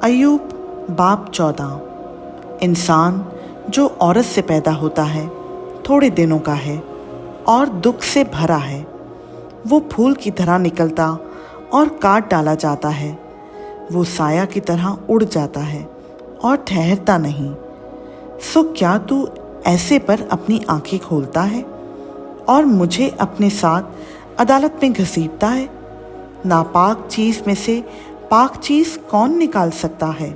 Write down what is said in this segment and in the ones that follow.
अय्यूब बाब 14। इंसान जो औरत से पैदा होता है थोड़े दिनों का है और दुख से भरा है। वो फूल की तरह निकलता और काट डाला जाता है। वो साया की तरह उड़ जाता है और ठहरता नहीं। सो क्या तू ऐसे पर अपनी आंखें खोलता है और मुझे अपने साथ अदालत में घसीटता है? नापाक चीज़ में से पाक चीज़ कौन निकाल सकता है?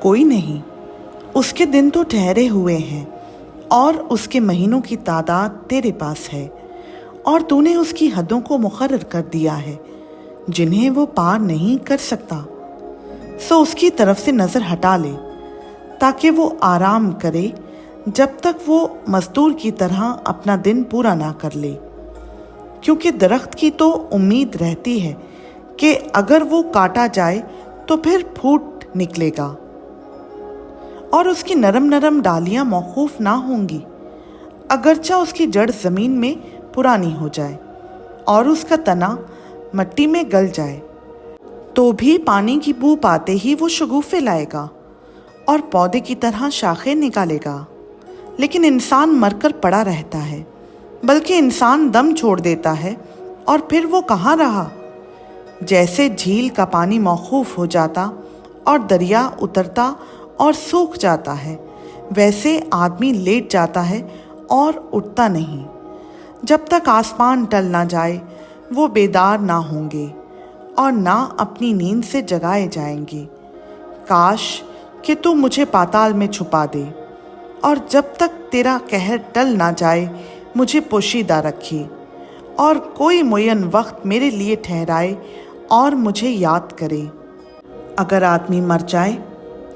कोई नहीं। उसके दिन तो ठहरे हुए हैं और उसके महीनों की तादाद तेरे पास है, और तूने उसकी हदों को मुकर्रर कर दिया है जिन्हें वो पार नहीं कर सकता। सो उसकी तरफ से नज़र हटा ले ताकि वो आराम करे जब तक वो मजदूर की तरह अपना दिन पूरा ना कर ले। क्योंकि दरख्त की तो उम्मीद रहती है कि अगर वो काटा जाए तो फिर फूट निकलेगा और उसकी नरम नरम डालियां मौकूफ ना होंगी, अगरचा उसकी जड़ ज़मीन में पुरानी हो जाए और उसका तना मट्टी में गल जाए, तो भी पानी की बू पाते ही वो शगुफ़े लाएगा और पौधे की तरह शाखें निकालेगा। लेकिन इंसान मरकर पड़ा रहता है, बल्कि इंसान दम छोड़ देता है और फिर वो कहाँ रहा। जैसे झील का पानी मौकूफ़ हो जाता और दरिया उतरता और सूख जाता है, वैसे आदमी लेट जाता है और उठता नहीं। जब तक आसमान टल ना जाए वो बेदार ना होंगे और ना अपनी नींद से जगाए जाएंगे। काश कि तू मुझे पाताल में छुपा दे और जब तक तेरा कहर टल ना जाए मुझे पोशीदा रखे, और कोई मुय्यन वक्त मेरे लिए ठहराए और मुझे याद करे। अगर आदमी मर जाए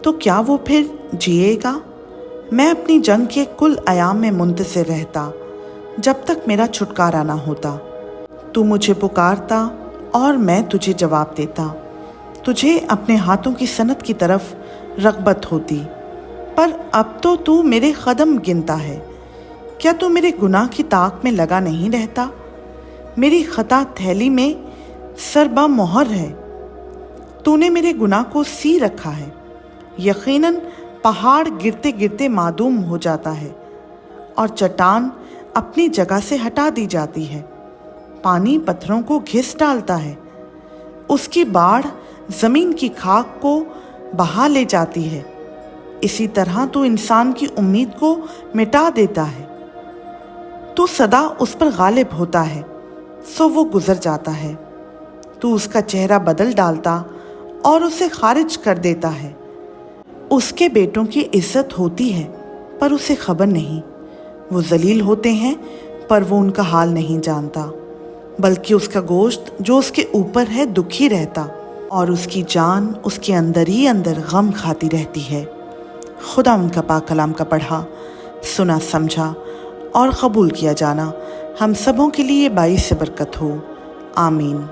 तो क्या वो फिर जिएगा? मैं अपनी जंग के कुल अयाम में मुंतज़िर रहता जब तक मेरा छुटकारा ना होता। तू मुझे पुकारता और मैं तुझे जवाब देता। तुझे अपने हाथों की सनत की तरफ रग़बत होती, पर अब तो तू मेरे कदम गिनता है। क्या तू मेरे गुनाह की ताक में लगा नहीं रहता? मेरी खता थैली में सरबा मोहर है। तूने मेरे गुनाह को सी रखा है। यकीनन पहाड़ गिरते गिरते मादूम हो जाता है और चट्टान अपनी जगह से हटा दी जाती है। पानी पत्थरों को घिस डालता है, उसकी बाढ़ ज़मीन की खाक को बहा ले जाती है। इसी तरह तू इंसान की उम्मीद को मिटा देता है। तू सदा उस पर गालिब होता है, सो वो गुजर जाता है। तू उसका चेहरा बदल डालता और उसे खारिज कर देता है। उसके बेटों की इज्जत होती है पर उसे खबर नहीं। वो जलील होते हैं पर वो उनका हाल नहीं जानता, बल्कि उसका गोश्त जो उसके ऊपर है दुखी रहता और उसकी जान उसके अंदर ही अंदर गम खाती रहती है। खुदा उनका पाक कलाम का पढ़ा, सुना, समझा और कबूल किया जाना हम सबों के लिए बाइस से बरकत हो। आमीन।